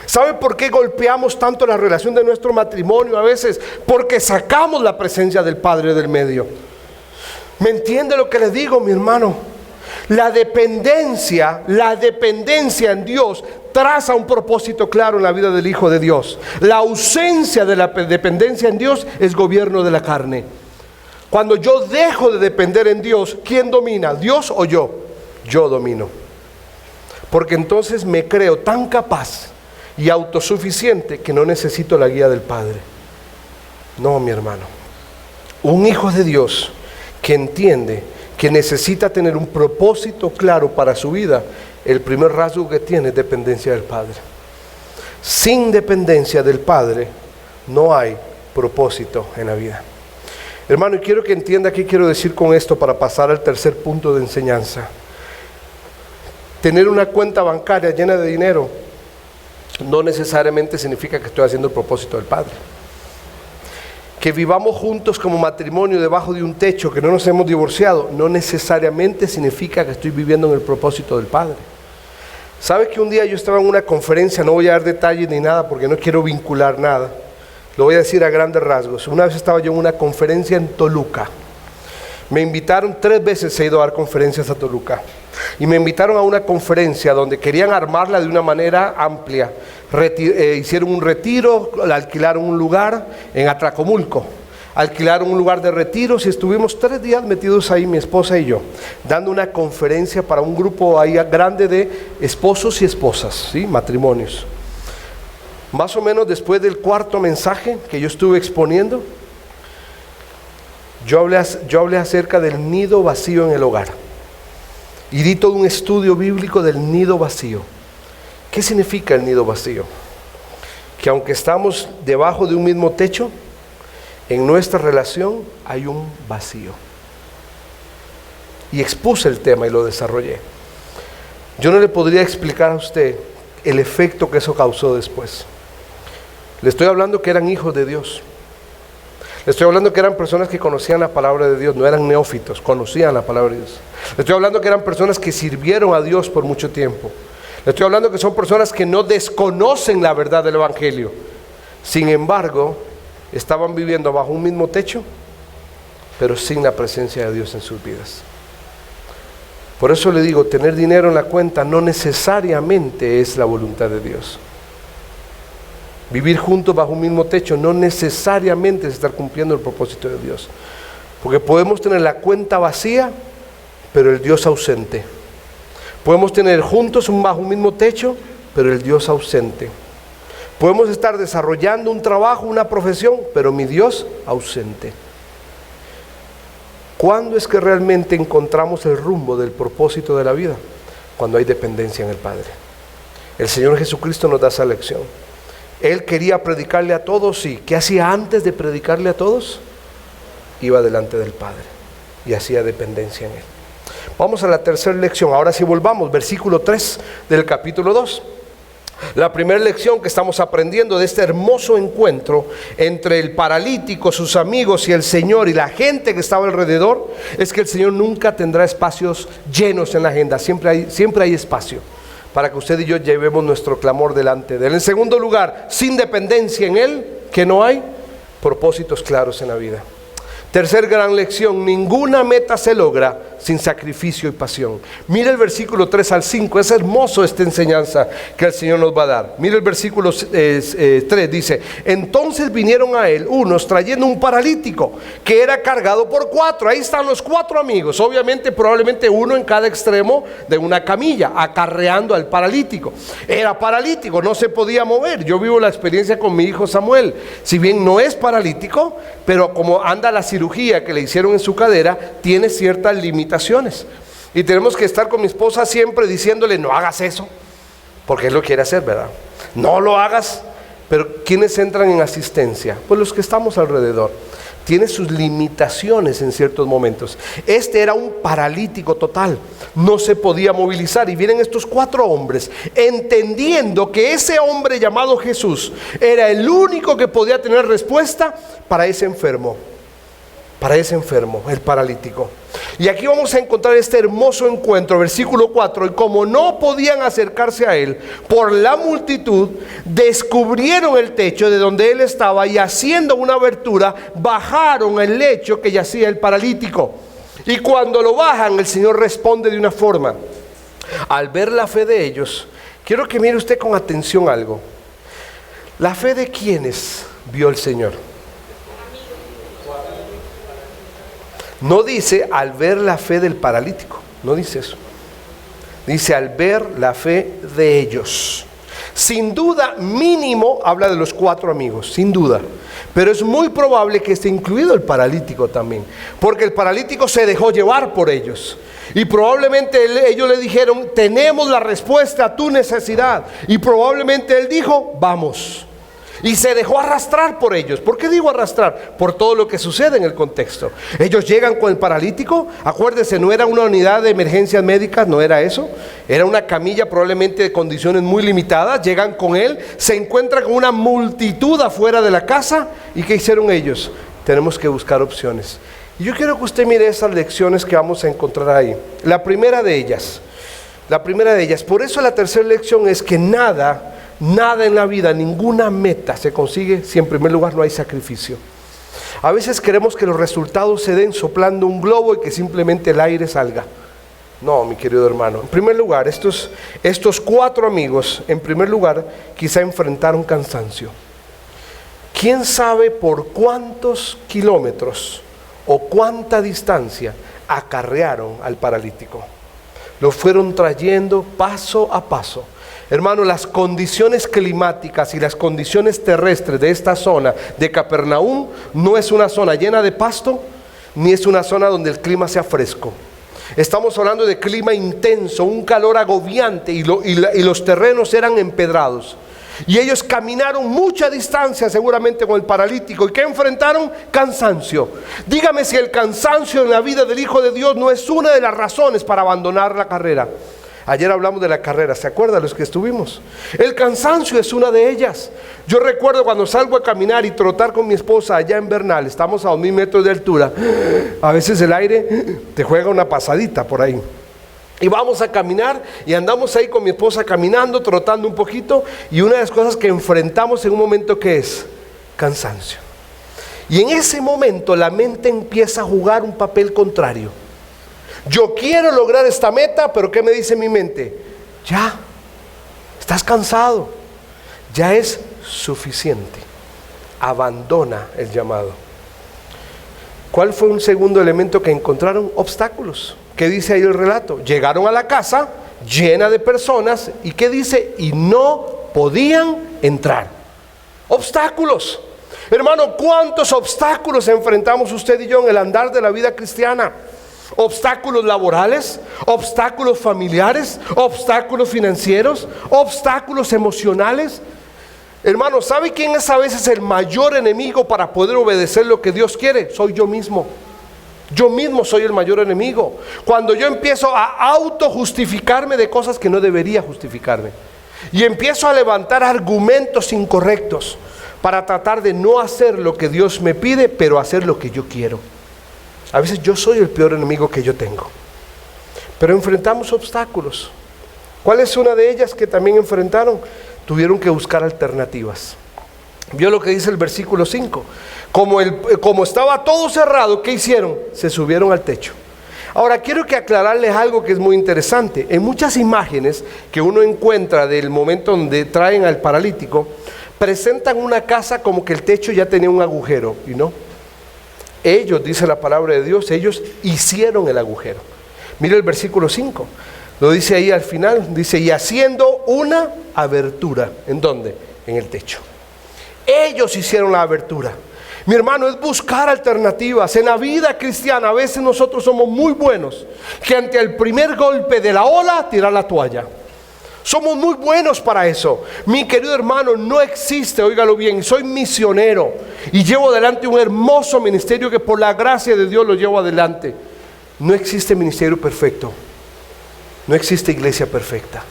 ¿Sabe por qué golpeamos tanto la relación de nuestro matrimonio a veces? Porque sacamos la presencia del Padre del medio. ¿Me entiende lo que le digo, mi hermano? La dependencia en Dios traza un propósito claro en la vida del Hijo de Dios. La ausencia de la dependencia en Dios es gobierno de la carne. Cuando yo dejo de depender en Dios, ¿quién domina? ¿Dios o yo? Yo domino. Porque entonces me creo tan capaz y autosuficiente que no necesito la guía del Padre. No, mi hermano. Un hijo de Dios que entiende que necesita tener un propósito claro para su vida, el primer rasgo que tiene es dependencia del Padre. Sin dependencia del Padre no hay propósito en la vida. Hermano, y quiero que entienda qué quiero decir con esto para pasar al tercer punto de enseñanza. Tener una cuenta bancaria llena de dinero no necesariamente significa que estoy haciendo el propósito del Padre. Que vivamos juntos como matrimonio debajo de un techo, que no nos hemos divorciado, no necesariamente significa que estoy viviendo en el propósito del Padre. ¿Sabe que un día yo estaba en una conferencia? No voy a dar detalles ni nada porque no quiero vincular nada. Lo voy a decir a grandes rasgos. Una vez estaba yo en una conferencia en Toluca. Me invitaron 3 veces, he ido a dar conferencias a Toluca. Y me invitaron a una conferencia donde querían armarla de una manera amplia. Hicieron un retiro, alquilaron un lugar en Atlacomulco. Alquilaron un lugar de retiros y estuvimos 3 días metidos ahí, mi esposa y yo, dando una conferencia para un grupo ahí grande de esposos y esposas, ¿sí? Matrimonios. Más o menos después del 4.º mensaje que yo estuve exponiendo, yo hablé acerca del nido vacío en el hogar. Y di todo un estudio bíblico del nido vacío. ¿Qué significa el nido vacío? Que aunque estamos debajo de un mismo techo, en nuestra relación hay un vacío. Y expuse el tema y lo desarrollé. Yo no le podría explicar a usted el efecto que eso causó después. Le estoy hablando que eran hijos de Dios. Le estoy hablando que eran personas que conocían la palabra de Dios, no eran neófitos, conocían la palabra de Dios. Le estoy hablando que eran personas que sirvieron a Dios por mucho tiempo. Le estoy hablando que son personas que no desconocen la verdad del Evangelio. Sin embargo, estaban viviendo bajo un mismo techo, pero sin la presencia de Dios en sus vidas. Por eso le digo, tener dinero en la cuenta no necesariamente es la voluntad de Dios. Vivir juntos bajo un mismo techo no necesariamente es estar cumpliendo el propósito de Dios. Porque podemos tener la cuenta vacía, pero el Dios ausente. Podemos tener juntos bajo un mismo techo, pero el Dios ausente. Podemos estar desarrollando un trabajo, una profesión, pero mi Dios ausente. ¿Cuándo es que realmente encontramos el rumbo del propósito de la vida? Cuando hay dependencia en el Padre. El Señor Jesucristo nos da esa lección. Él quería predicarle a todos, sí. ¿Qué hacía antes de predicarle a todos? Iba delante del Padre y hacía dependencia en Él. Vamos a la tercera lección. Ahora sí volvamos, versículo 3 del capítulo 2. La primera lección que estamos aprendiendo de este hermoso encuentro entre el paralítico, sus amigos y el Señor y la gente que estaba alrededor, es que el Señor nunca tendrá espacios llenos en la agenda. Siempre hay espacio para que usted y yo llevemos nuestro clamor delante de Él. En segundo lugar, sin dependencia en Él, que no hay propósitos claros en la vida. Tercer gran lección, ninguna meta se logra sin sacrificio y pasión. Mire el versículo 3 al 5, es hermoso esta enseñanza que el Señor nos va a dar. Mire el versículo 3, dice: entonces vinieron a él unos trayendo un paralítico que era cargado por 4. Ahí están los 4 amigos, obviamente probablemente uno en cada extremo de una camilla, acarreando al paralítico. Era paralítico, no se podía mover. Yo vivo la experiencia con mi hijo Samuel. Si bien no es paralítico, pero como anda la cirugía que le hicieron en su cadera, tiene ciertas limitaciones. Y tenemos que estar con mi esposa siempre diciéndole: no hagas eso, porque él lo quiere hacer, ¿verdad? No lo hagas, Pero ¿quiénes entran en asistencia? Pues los que estamos alrededor. Tiene sus limitaciones en ciertos momentos. Este era un paralítico total, no se podía movilizar. Y vienen estos 4 hombres, entendiendo que ese hombre llamado Jesús era el único que podía tener respuesta para ese enfermo, el paralítico. Y aquí vamos a encontrar este hermoso encuentro, versículo 4. Y como no podían acercarse a él por la multitud, descubrieron el techo de donde él estaba, y haciendo una abertura, bajaron el lecho que yacía el paralítico. Y cuando lo bajan, el Señor responde de una forma. Al ver la fe de ellos, quiero que mire usted con atención algo. ¿La fe de quiénes vio el Señor? No dice al ver la fe del paralítico, no dice eso. Dice al ver la fe de ellos. Sin duda, mínimo, habla de los 4 amigos, sin duda. Pero es muy probable que esté incluido el paralítico también, porque el paralítico se dejó llevar por ellos. Y probablemente ellos le dijeron, tenemos la respuesta a tu necesidad. Y probablemente él dijo, vamos. Y se dejó arrastrar por ellos. ¿Por qué digo arrastrar? Por todo lo que sucede en el contexto. Ellos llegan con el paralítico. Acuérdense, no era una unidad de emergencias médicas, no era eso. Era una camilla probablemente de condiciones muy limitadas. Llegan con él, se encuentran con una multitud afuera de la casa. ¿Y qué hicieron ellos? Tenemos que buscar opciones. Y yo quiero que usted mire esas lecciones que vamos a encontrar ahí. La primera de ellas, por eso la tercera lección es que nada en la vida, ninguna meta se consigue si en primer lugar no hay sacrificio. A veces queremos que los resultados se den soplando un globo y que simplemente el aire salga. No, mi querido hermano. En primer lugar, estos 4 amigos, en primer lugar, quizá enfrentaron cansancio. ¿Quién sabe por cuántos kilómetros o cuánta distancia acarrearon al paralítico? Lo fueron trayendo paso a paso. Hermano, las condiciones climáticas y las condiciones terrestres de esta zona de Capernaum no es una zona llena de pasto, ni es una zona donde el clima sea fresco. Estamos hablando de clima intenso, un calor agobiante, y los terrenos eran empedrados. Y ellos caminaron mucha distancia seguramente con el paralítico. ¿Y qué enfrentaron? Cansancio. Dígame si el cansancio en la vida del Hijo de Dios no es una de las razones para abandonar la carrera. Ayer hablamos de la carrera, ¿se acuerdan los que estuvimos? El cansancio es una de ellas. Yo recuerdo cuando salgo a caminar y trotar con mi esposa allá en Bernal, estamos a 2000 metros de altura, a veces el aire te juega una pasadita por ahí. Y vamos a caminar y andamos ahí con mi esposa caminando, trotando un poquito, y una de las cosas que enfrentamos en un momento, ¿qué es? Cansancio. Y en ese momento la mente empieza a jugar un papel contrario. Yo quiero lograr esta meta, pero ¿qué me dice mi mente? Ya, estás cansado, ya es suficiente. Abandona el llamado. ¿Cuál fue un segundo elemento que encontraron? Obstáculos. ¿Qué dice ahí el relato? Llegaron a la casa llena de personas, y ¿qué dice? Y no podían entrar. Obstáculos. Hermano, ¿cuántos obstáculos enfrentamos usted y yo en el andar de la vida cristiana? Obstáculos laborales, obstáculos familiares, obstáculos financieros, obstáculos emocionales. Hermano, ¿sabe quién es a veces el mayor enemigo para poder obedecer lo que Dios quiere? Soy yo mismo. Yo mismo soy el mayor enemigo. Cuando yo empiezo a autojustificarme de cosas que no debería justificarme, y empiezo a levantar argumentos incorrectos para tratar de no hacer lo que Dios me pide, pero hacer lo que yo quiero. A veces yo soy el peor enemigo que yo tengo. Pero enfrentamos obstáculos. ¿Cuál es una de ellas que también enfrentaron? Tuvieron que buscar alternativas. ¿Vio lo que dice el versículo 5? Como estaba todo cerrado, ¿qué hicieron? Se subieron al techo. Ahora quiero que aclararles algo que es muy interesante. En muchas imágenes que uno encuentra del momento donde traen al paralítico, presentan una casa como que el techo ya tenía un agujero, y no. Ellos, dice la palabra de Dios, ellos hicieron el agujero. Mire el versículo 5, lo dice ahí al final, dice, y haciendo una abertura. ¿En dónde? En el techo. Ellos hicieron la abertura. Mi hermano, es buscar alternativas. En la vida cristiana a veces nosotros somos muy buenos que ante el primer golpe de la ola tirar la toalla. Somos muy buenos para eso. Mi querido hermano, no existe, óigalo bien, soy misionero y llevo adelante un hermoso ministerio que por la gracia de Dios lo llevo adelante. No existe ministerio perfecto. No existe iglesia perfecta.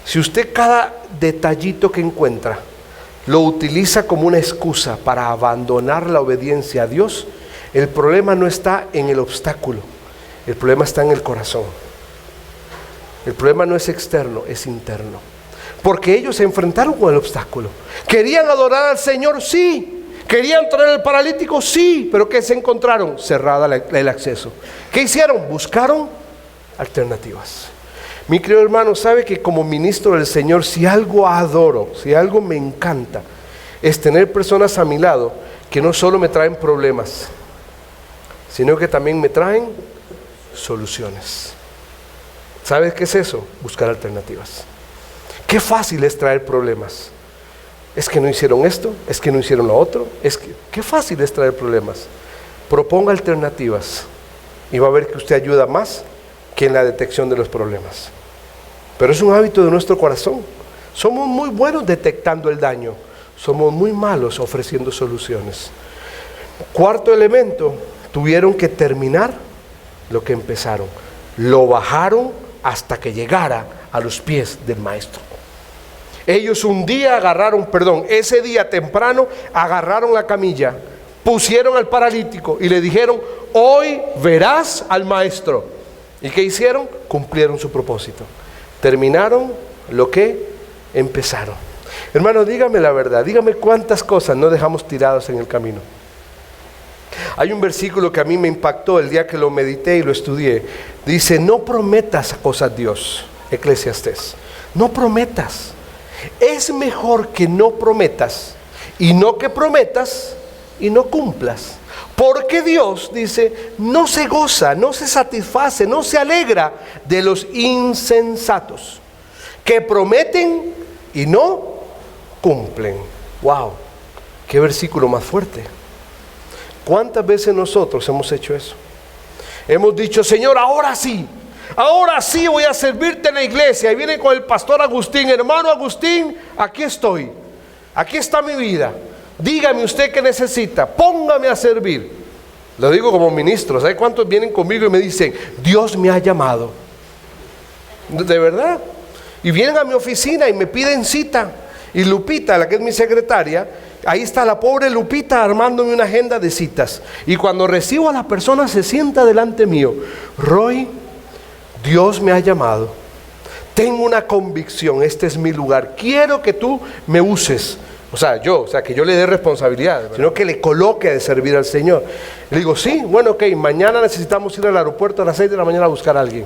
Si usted cada detallito que encuentra lo utiliza como una excusa para abandonar la obediencia a Dios, el problema no está en el obstáculo, el problema está en el corazón. El problema no es externo, es interno. Porque ellos se enfrentaron con el obstáculo. ¿Querían adorar al Señor? Sí. ¿Querían traer al paralítico? Sí. ¿Pero qué se encontraron? Cerrada el acceso. ¿Qué hicieron? Buscaron alternativas. Mi querido hermano, sabe que como ministro del Señor, si algo adoro, si algo me encanta, es tener personas a mi lado que no solo me traen problemas, sino que también me traen soluciones. ¿Sabes qué es eso? Buscar alternativas. Qué fácil es traer problemas. Es que no hicieron esto, es que no hicieron lo otro. Qué fácil es traer problemas. Proponga alternativas y va a ver que usted ayuda más que en la detección de los problemas. Pero es un hábito de nuestro corazón. Somos muy buenos detectando el daño, somos muy malos ofreciendo soluciones. Cuarto elemento, tuvieron que terminar lo que empezaron. Lo bajaron hasta que llegara a los pies del maestro. Ellos ese día temprano agarraron la camilla, pusieron al paralítico y le dijeron: hoy verás al maestro. ¿Y qué hicieron? Cumplieron su propósito. Terminaron lo que empezaron. Hermano, dígame la verdad, dígame cuántas cosas no dejamos tiradas en el camino. Hay un versículo que a mí me impactó el día que lo medité y lo estudié. Dice: no prometas cosas a Dios. Eclesiastés. No prometas. Es mejor que no prometas y no que prometas y no cumplas. Porque Dios, dice, no se goza, no se satisface, no se alegra de los insensatos que prometen y no cumplen. ¡Wow! ¡Qué versículo más fuerte! ¿Cuántas veces nosotros hemos hecho eso? Hemos dicho: Señor, ahora sí voy a servirte en la iglesia. Y viene con el pastor Agustín: hermano Agustín, aquí estoy, aquí está mi vida, dígame usted qué necesita, póngame a servir. Lo digo como ministro. ¿Sabe cuántos vienen conmigo y me dicen: Dios me ha llamado? De verdad. Y vienen a mi oficina y me piden cita. Y Lupita, la que es mi secretaria, ahí está la pobre Lupita armándome una agenda de citas. Y cuando recibo a la persona, se sienta delante mío: Roy, Dios me ha llamado, tengo una convicción, este es mi lugar, quiero que tú me uses. Que yo le dé responsabilidad, sino que le coloque a servir al Señor. Le digo: sí, bueno, ok, mañana necesitamos ir al aeropuerto a las 6 de la mañana a buscar a alguien.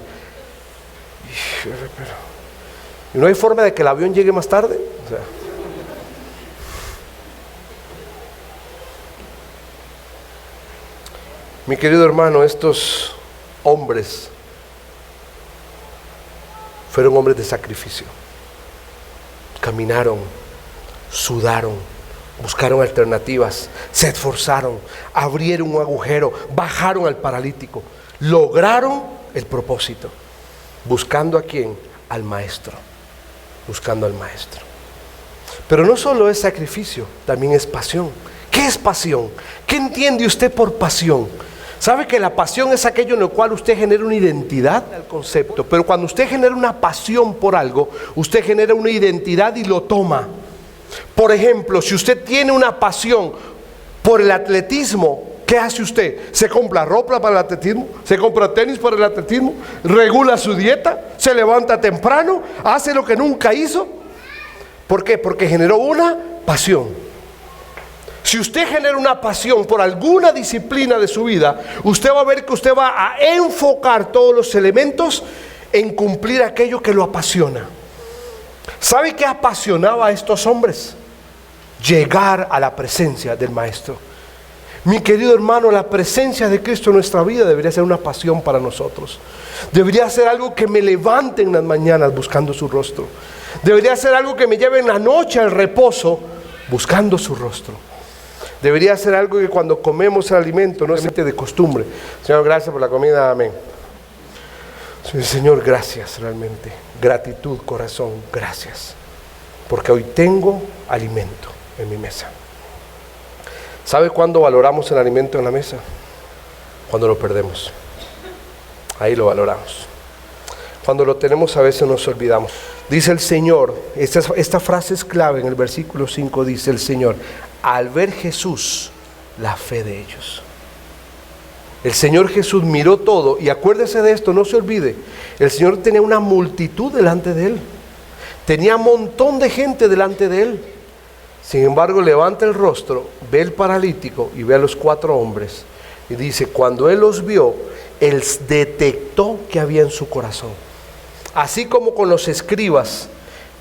¿Y no hay forma de que el avión llegue más tarde? Mi querido hermano, estos hombres fueron hombres de sacrificio. Caminaron, sudaron, buscaron alternativas, se esforzaron, abrieron un agujero, bajaron al paralítico, lograron el propósito. ¿Buscando a quién? Al maestro. Buscando al maestro. Pero no solo es sacrificio, también es pasión. ¿Qué es pasión? ¿Qué entiende usted por pasión? ¿Sabe que la pasión es aquello en lo cual usted genera una identidad al concepto? Pero cuando usted genera una pasión por algo, usted genera una identidad y lo toma. Por ejemplo, si usted tiene una pasión por el atletismo, ¿qué hace usted? ¿Se compra ropa para el atletismo? ¿Se compra tenis para el atletismo? ¿Regula su dieta? ¿Se levanta temprano? ¿Hace lo que nunca hizo? ¿Por qué? Porque generó una pasión. Si usted genera una pasión por alguna disciplina de su vida, usted va a ver que usted va a enfocar todos los elementos en cumplir aquello que lo apasiona. ¿Sabe qué apasionaba a estos hombres? Llegar a la presencia del Maestro. Mi querido hermano, la presencia de Cristo en nuestra vida debería ser una pasión para nosotros. Debería ser algo que me levante en las mañanas buscando su rostro. Debería ser algo que me lleve en la noche al reposo buscando su rostro. Debería ser algo que cuando comemos el alimento no se mete de costumbre. Señor, gracias por la comida, amén. Sí, Señor, gracias realmente. Gratitud, corazón, gracias. Porque hoy tengo alimento en mi mesa. ¿Sabe cuándo valoramos el alimento en la mesa? Cuando lo perdemos. Ahí lo valoramos. Cuando lo tenemos a veces nos olvidamos. Dice el Señor, esta frase es clave en el versículo 5, dice el Señor, al ver Jesús, la fe de ellos. El Señor Jesús miró todo, y acuérdese de esto, no se olvide, el Señor tenía una multitud delante de Él, tenía un montón de gente delante de Él. Sin embargo, levanta el rostro, ve el paralítico y ve a los 4 hombres, y dice, cuando Él los vio, Él detectó que había en su corazón. Así como con los escribas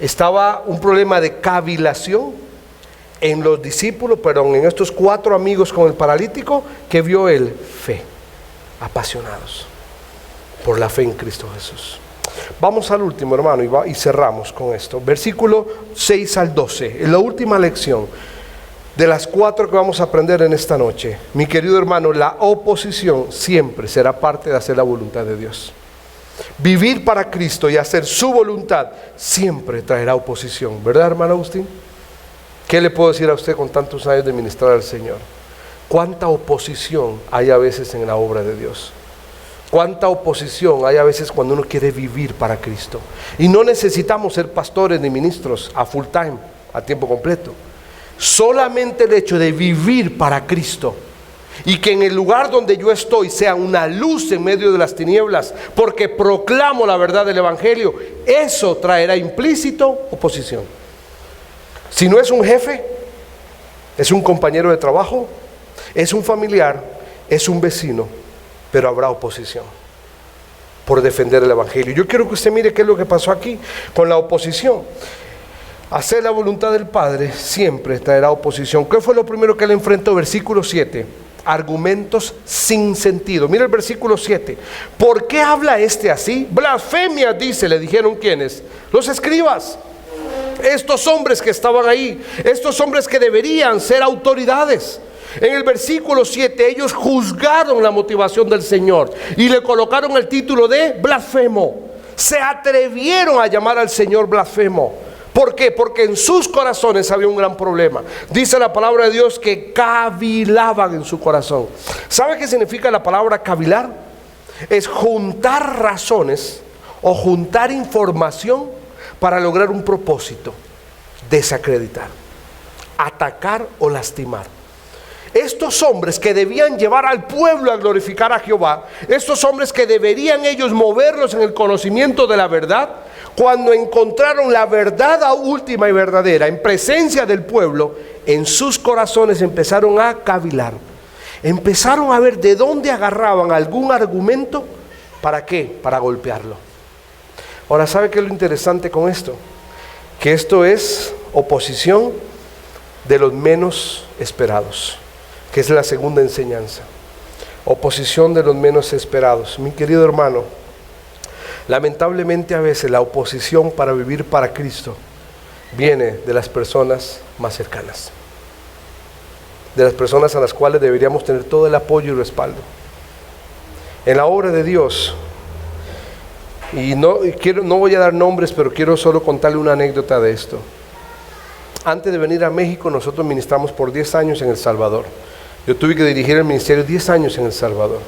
estaba un problema de cavilación en los discípulos, perdón, en estos 4 amigos con el paralítico, que vio Él fe. Apasionados por la fe en Cristo Jesús. Vamos al último, hermano, y cerramos con esto. Versículo 6 al 12, en la última lección de las 4 que vamos a aprender en esta noche. Mi querido hermano, la oposición siempre será parte de hacer la voluntad de Dios. Vivir para Cristo y hacer su voluntad siempre traerá oposición, ¿verdad, hermano Agustín? ¿Qué le puedo decir a usted con tantos años de ministrar al Señor? ¿Cuánta oposición hay a veces en la obra de Dios? ¿Cuánta oposición hay a veces cuando uno quiere vivir para Cristo? Y no necesitamos ser pastores ni ministros a full time, a tiempo completo. Solamente el hecho de vivir para Cristo y que en el lugar donde yo estoy sea una luz en medio de las tinieblas, porque proclamo la verdad del Evangelio, eso traerá implícito oposición. Si no es un jefe, es un compañero de trabajo, es un familiar, es un vecino, pero habrá oposición por defender el Evangelio. Yo quiero que usted mire qué es lo que pasó aquí con la oposición. Hacer la voluntad del Padre siempre traerá oposición. ¿Qué fue lo primero que él enfrentó? Versículo 7. Argumentos sin sentido. Mira el versículo 7. ¿Por qué habla este así? Blasfemia, dice, le dijeron ¿quiénes? Los escribas. Estos hombres que estaban ahí, estos hombres que deberían ser autoridades. En el versículo 7 ellos juzgaron la motivación del Señor y le colocaron el título de blasfemo. Se atrevieron a llamar al Señor blasfemo. ¿Por qué? Porque en sus corazones había un gran problema. Dice la palabra de Dios que cavilaban en su corazón. ¿Sabe qué significa la palabra cavilar? Es juntar razones o juntar información para lograr un propósito: desacreditar, atacar o lastimar. Estos hombres que debían llevar al pueblo a glorificar a Jehová, estos hombres que deberían ellos moverlos en el conocimiento de la verdad, cuando encontraron la verdad última y verdadera en presencia del pueblo, en sus corazones empezaron a cavilar, empezaron a ver de dónde agarraban algún argumento. ¿Para qué? Para golpearlo. Ahora, ¿sabe qué es lo interesante con esto? Que esto es oposición de los menos esperados, que es la segunda enseñanza. Oposición de los menos esperados. Mi querido hermano, lamentablemente a veces la oposición para vivir para Cristo viene de las personas más cercanas, de las personas a las cuales deberíamos tener todo el apoyo y respaldo. En la obra de Dios, y no voy a dar nombres, pero quiero solo contarle una anécdota de esto. Antes de venir a México, nosotros ministramos por 10 años en El Salvador. Yo tuve que dirigir el ministerio 10 años en El Salvador.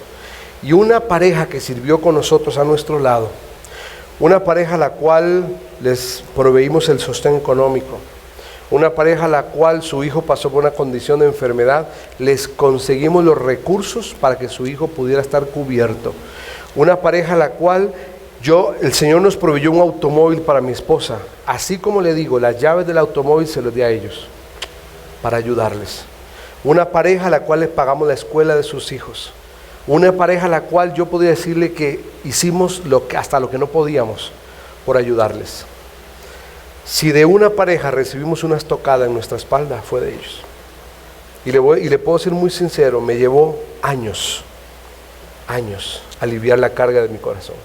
Y una pareja que sirvió con nosotros a nuestro lado, una pareja a la cual les proveímos el sostén económico, una pareja a la cual su hijo pasó por una condición de enfermedad, les conseguimos los recursos para que su hijo pudiera estar cubierto. Una pareja a la cual el Señor nos proveyó un automóvil para mi esposa. Así como le digo, las llaves del automóvil se los di a ellos para ayudarles. Una pareja a la cual les pagamos la escuela de sus hijos. Una pareja a la cual yo podía decirle que hicimos hasta lo que no podíamos por ayudarles. Si de una pareja recibimos una estocada en nuestra espalda, fue de ellos. Y le puedo ser muy sincero, me llevó años aliviar la carga de mi corazón.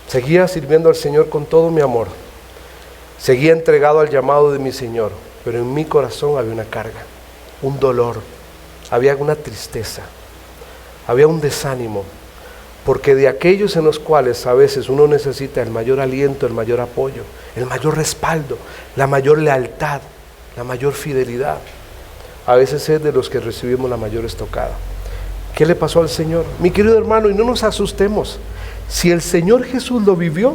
Seguía sirviendo al Señor con todo mi amor. Seguía entregado al llamado de mi Señor, pero en mi corazón había una carga, un dolor, había una tristeza, había un desánimo, porque de aquellos en los cuales a veces uno necesita el mayor aliento, el mayor apoyo, el mayor respaldo, la mayor lealtad, la mayor fidelidad, a veces es de los que recibimos la mayor estocada. ¿Qué le pasó al Señor? Mi querido hermano, y no nos asustemos, si el Señor Jesús lo vivió,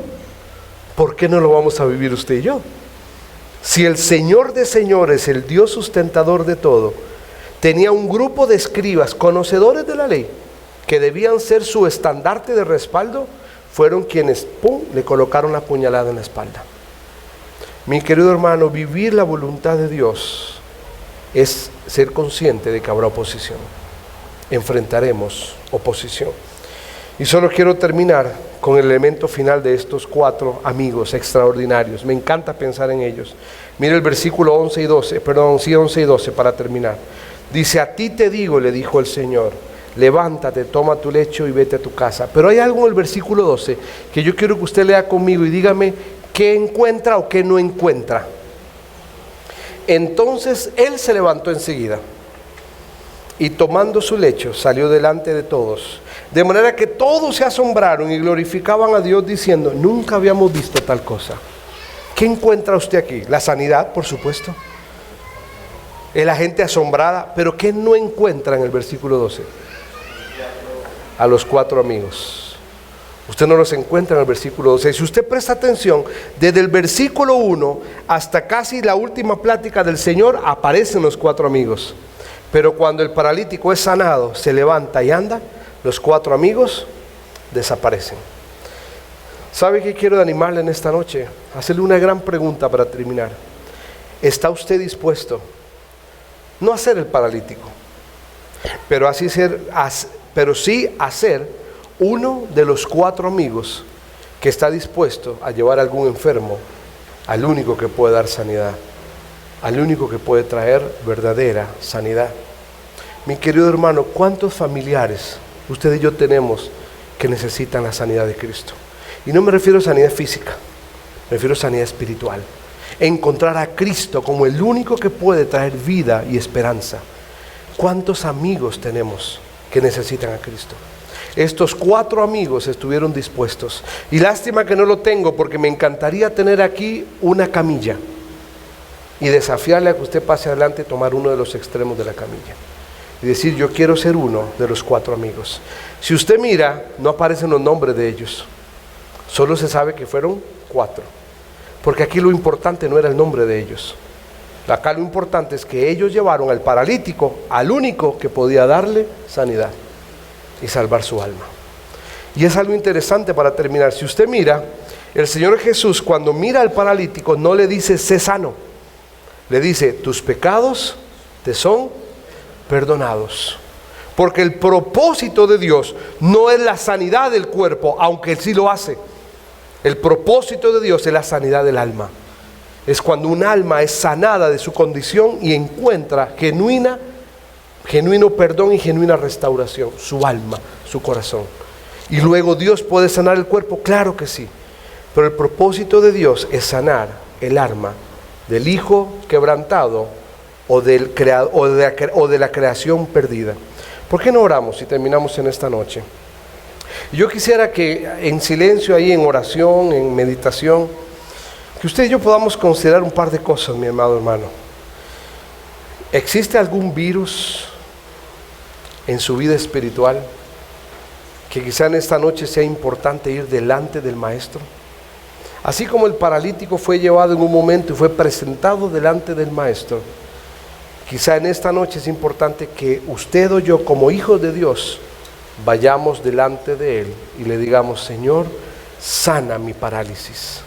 ¿por qué no lo vamos a vivir usted y yo? Si el Señor de señores, el Dios sustentador de todo, tenía un grupo de escribas, conocedores de la ley, que debían ser su estandarte de respaldo, fueron quienes, le colocaron la puñalada en la espalda. Mi querido hermano, vivir la voluntad de Dios es ser consciente de que habrá oposición. Enfrentaremos oposición. Y solo quiero terminar con el elemento final de estos 4 amigos extraordinarios. Me encanta pensar en ellos. Mire el versículo 11 y 12 para terminar. Dice: a ti te digo, le dijo el Señor, levántate, toma tu lecho y vete a tu casa. Pero hay algo en el versículo 12 que yo quiero que usted lea conmigo y dígame qué encuentra o qué no encuentra. Entonces él se levantó enseguida y tomando su lecho salió delante de todos, de manera que todos se asombraron y glorificaban a Dios diciendo: nunca habíamos visto tal cosa. ¿Qué encuentra usted aquí? La sanidad, por supuesto. Es la gente asombrada, pero ¿qué no encuentra en el versículo 12? A los 4 amigos. Usted no los encuentra en el versículo 12. Si usted presta atención, desde el versículo 1 hasta casi la última plática del Señor, aparecen los 4 amigos. Pero cuando el paralítico es sanado, se levanta y anda, los 4 amigos desaparecen. ¿Sabe qué quiero animarle en esta noche? Hacerle una gran pregunta para terminar. ¿Está usted dispuesto? No a ser el paralítico, pero sí a ser uno de los 4 amigos que está dispuesto a llevar a algún enfermo al único que puede dar sanidad, al único que puede traer verdadera sanidad. Mi querido hermano, ¿cuántos familiares usted y yo tenemos que necesitan la sanidad de Cristo? Y no me refiero a sanidad física, me refiero a sanidad espiritual. Encontrar a Cristo como el único que puede traer vida y esperanza. ¿Cuántos amigos tenemos que necesitan a Cristo? Estos 4 amigos estuvieron dispuestos. Y lástima que no lo tengo, porque me encantaría tener aquí una camilla y desafiarle a que usted pase adelante y tomar uno de los extremos de la camilla y decir: yo quiero ser uno de los 4 amigos. Si usted mira, no aparecen los nombres de ellos, solo se sabe que fueron 4, porque aquí lo importante no era el nombre de ellos. Acá lo importante es que ellos llevaron al paralítico al único que podía darle sanidad y salvar su alma. Y es algo interesante para terminar. Si usted mira, el Señor Jesús, cuando mira al paralítico, no le dice: sé sano, le dice: tus pecados te son perdonados. Porque el propósito de Dios no es la sanidad del cuerpo, aunque Él sí lo hace. El propósito de Dios es la sanidad del alma. Es cuando un alma es sanada de su condición y encuentra genuino perdón y genuina restauración, su alma, su corazón. Y luego Dios puede sanar el cuerpo, claro que sí. Pero el propósito de Dios es sanar el alma del hijo quebrantado o de la creación perdida. ¿Por qué no oramos y terminamos en esta noche? Yo quisiera que en silencio, ahí en oración, en meditación, que usted y yo podamos considerar un par de cosas, mi amado hermano. ¿Existe algún virus en su vida espiritual que quizá en esta noche sea importante ir delante del Maestro? Así como el paralítico fue llevado en un momento y fue presentado delante del Maestro, quizá en esta noche es importante que usted o yo, como hijos de Dios, vayamos delante de Él y le digamos: Señor, sana mi parálisis.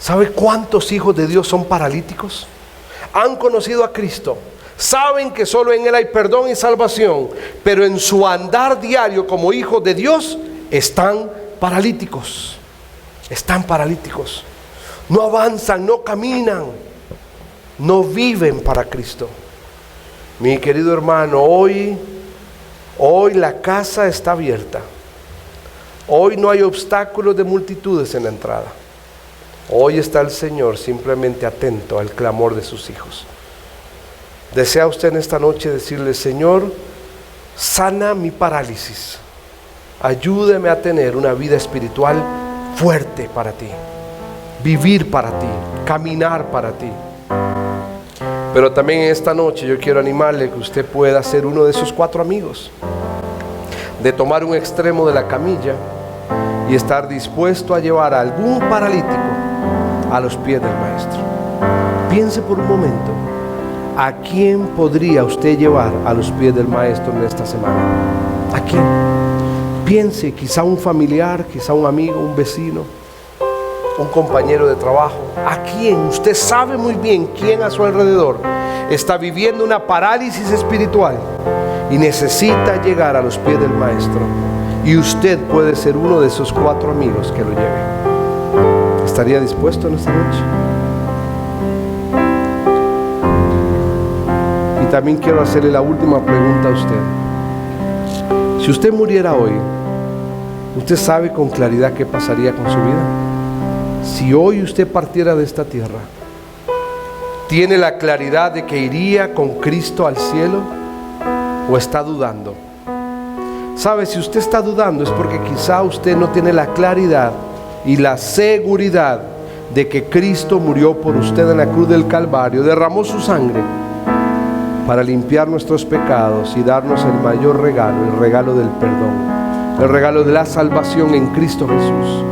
¿Sabe cuántos hijos de Dios son paralíticos? Han conocido a Cristo, saben que solo en Él hay perdón y salvación, pero en su andar diario como hijos de Dios están paralíticos. Están paralíticos. No avanzan, no caminan, no viven para Cristo. Mi querido hermano, hoy la casa está abierta. Hoy no hay obstáculos de multitudes en la entrada. Hoy está el Señor simplemente atento al clamor de sus hijos. ¿Desea usted en esta noche decirle: Señor, sana mi parálisis? ayúdame a tener una vida espiritual fuerte para ti, vivir para ti, caminar para ti. Pero también en esta noche yo quiero animarle que usted pueda ser uno de esos 4 amigos, de tomar un extremo de la camilla y estar dispuesto a llevar a algún paralítico a los pies del Maestro. Piense por un momento, ¿a quién podría usted llevar a los pies del Maestro en esta semana? ¿A quién? Piense, quizá un familiar, quizá un amigo, un vecino, un compañero de trabajo. ¿A quién? Usted sabe muy bien quién a su alrededor está viviendo una parálisis espiritual y necesita llegar a los pies del Maestro. Y usted puede ser uno de esos 4 amigos que lo lleven. ¿Estaría dispuesto en esta noche? Y también quiero hacerle la última pregunta a usted. Si usted muriera hoy, ¿usted sabe con claridad qué pasaría con su vida? Si hoy usted partiera de esta tierra, ¿tiene la claridad de que iría con Cristo al cielo o está dudando? ¿Sabe? Si usted está dudando es porque quizá usted no tiene la claridad y la seguridad de que Cristo murió por usted en la cruz del Calvario, derramó su sangre para limpiar nuestros pecados y darnos el mayor regalo, el regalo del perdón, el regalo de la salvación en Cristo Jesús.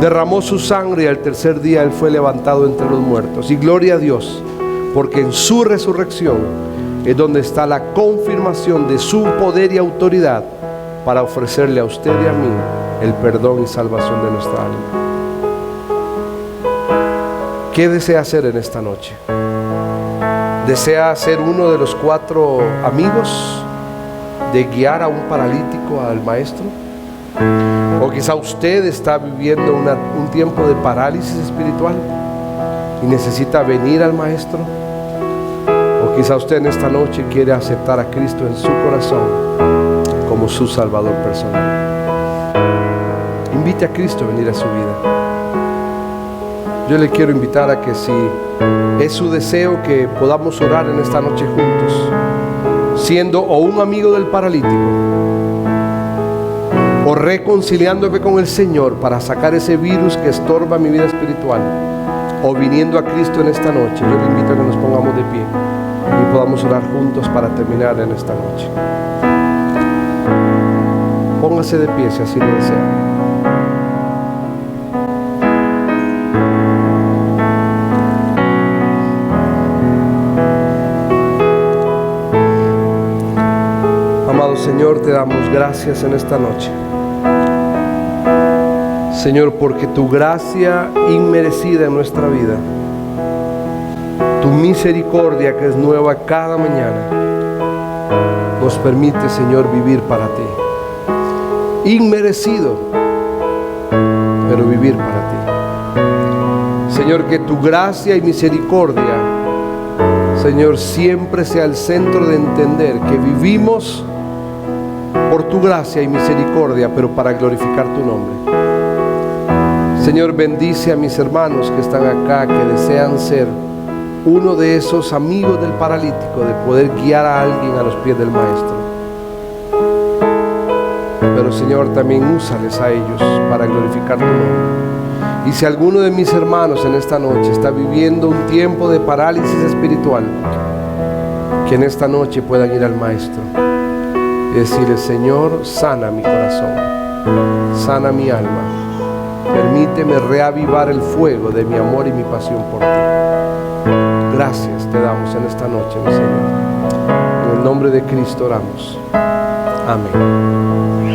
Derramó su sangre y al tercer día Él fue levantado entre los muertos. Y gloria a Dios, porque en su resurrección es donde está la confirmación de su poder y autoridad para ofrecerle a usted y a mí el perdón y salvación de nuestra alma. ¿Qué desea hacer en esta noche? ¿Desea ser uno de los 4 amigos de guiar a un paralítico al Maestro? O quizá usted está viviendo un tiempo de parálisis espiritual y necesita venir al Maestro. O quizá usted en esta noche quiere aceptar a Cristo en su corazón como su Salvador personal. Invite a Cristo a venir a su vida. Yo le quiero invitar a que, si es su deseo, que podamos orar en esta noche juntos, siendo o un amigo del paralítico o reconciliándome con el Señor para sacar ese virus que estorba mi vida espiritual, o viniendo a Cristo en esta noche. Yo le invito a que nos pongamos de pie y podamos orar juntos para terminar en esta noche. Póngase de pie si así lo desea. Amado Señor, te damos gracias en esta noche. Señor, porque tu gracia inmerecida en nuestra vida, tu misericordia que es nueva cada mañana, nos permite, Señor, vivir para ti. Inmerecido, pero vivir para ti. Señor, que tu gracia y misericordia, Señor, siempre sea el centro de entender que vivimos por tu gracia y misericordia, pero para glorificar tu nombre. Señor, bendice a mis hermanos que están acá, que desean ser uno de esos amigos del paralítico, de poder guiar a alguien a los pies del Maestro. Pero Señor, también úsales a ellos para glorificar tu nombre. Y si alguno de mis hermanos en esta noche está viviendo un tiempo de parálisis espiritual, que en esta noche puedan ir al Maestro y decirle: Señor, sana mi corazón, sana mi alma, permíteme reavivar el fuego de mi amor y mi pasión por ti. Gracias te damos en esta noche, mi Señor. En el nombre de Cristo oramos. Amén.